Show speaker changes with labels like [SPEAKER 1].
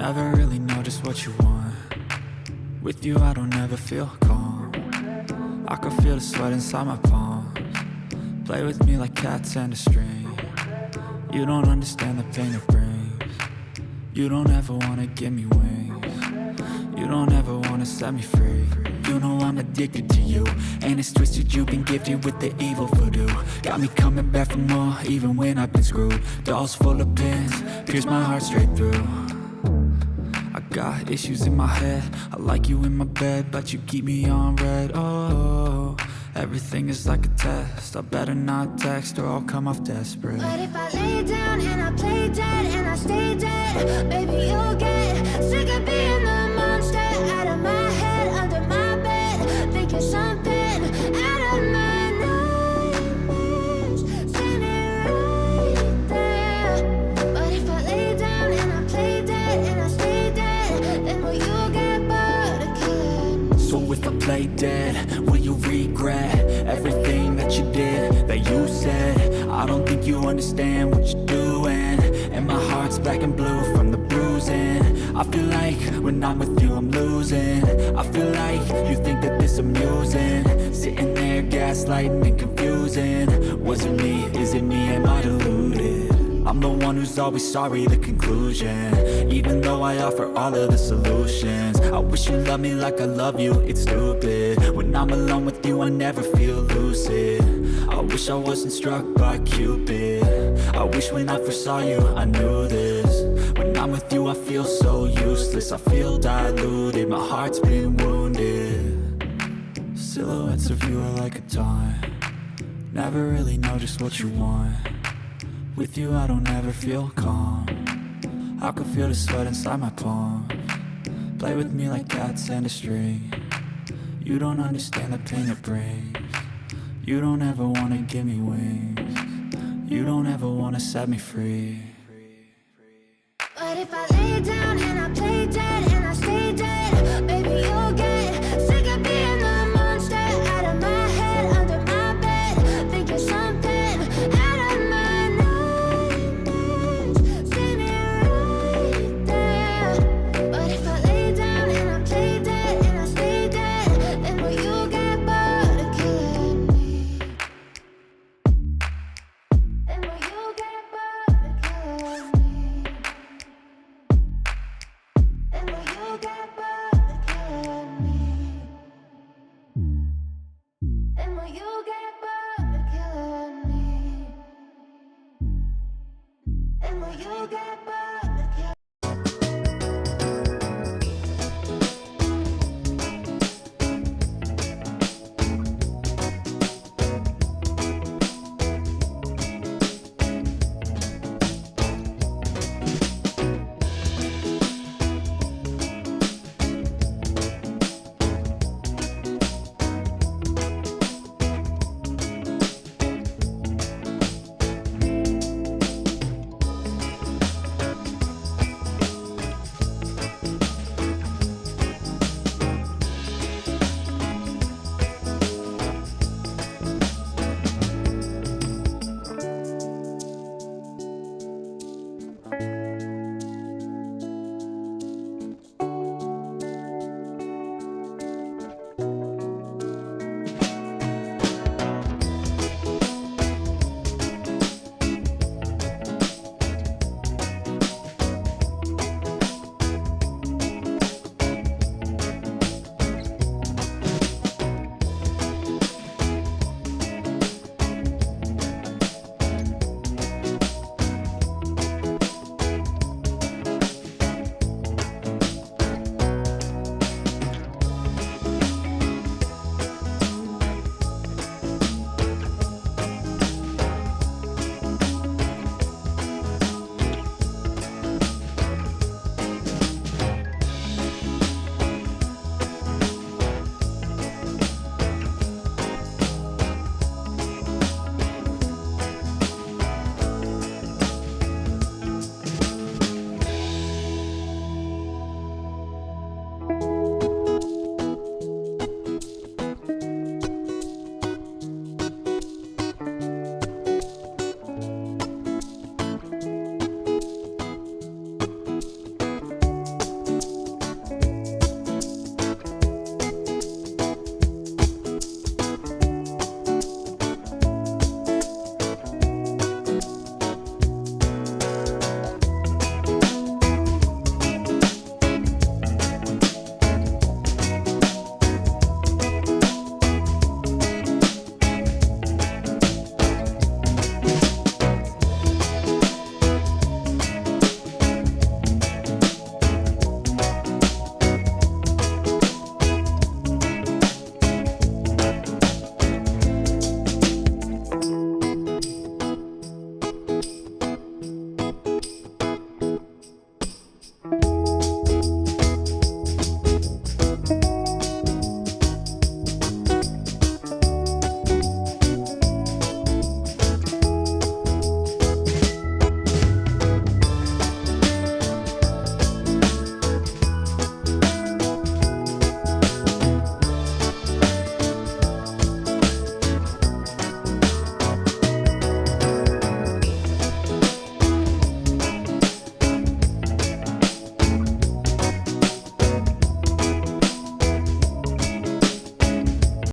[SPEAKER 1] Never really know just what you want. With you I don't ever feel calm. I can feel the sweat inside my palms. Play with me like cats and a string. You don't understand the pain it brings. You don't ever wanna give me wings. You don't ever wanna set me free. You know I'm addicted to you, and it's twisted, you've been gifted with the evil voodoo. Got me coming back for more, even when I've been screwed. Dolls full of pins, pierce my heart straight through. I got issues in my head, I like you in my bed, but you keep me on red. Oh, everything is like a test, I better not text or I'll come off desperate.
[SPEAKER 2] But if I lay down and I play dead and I stay dead, baby you'll get sick of being the monster out of my head, under my bed, thinking something out of my nightmares, standing right there. But if I lay down and I play dead and I stay dead, then will you get bored of killing me?
[SPEAKER 1] So if I play dead, will you regret everything that you did, that you said? I don't think you understand what you're doing, and my heart's black and blue from the bruising. I feel like when I'm with you I'm losing. I feel like you think that this amusing, sitting there gaslighting and confusing. Was it me? Is it me? Am I deluded? I'm the one who's always sorry, the conclusion, even though I offer all of the solutions. I wish you loved me like I love you, it's stupid. When I'm alone with you I never feel lucid. I wish I wasn't struck by Cupid. I wish when I first saw you I knew this. When I'm with you I feel so useless, I feel diluted, my heart's been wounded. Silhouettes of you are like a taunt. Never really know just what you want. With you I don't ever feel calm. I can feel the sweat inside my palms. Play with me like cats and a string. You don't understand the pain it brings. You don't ever wanna give me wings. You don't ever wanna set me free.
[SPEAKER 2] But if I lay down and I play dead and I stay dead, baby you'll get sick of being the monster out of my head, under my bed, thinking something out of my nightmares, standing right there. But if I lay down and I play dead and I stay dead, then will you get bored of killing me? Then will you get bored of killing me? And will you get bored of killing me? And will you get bored of killing me? And will you get bored?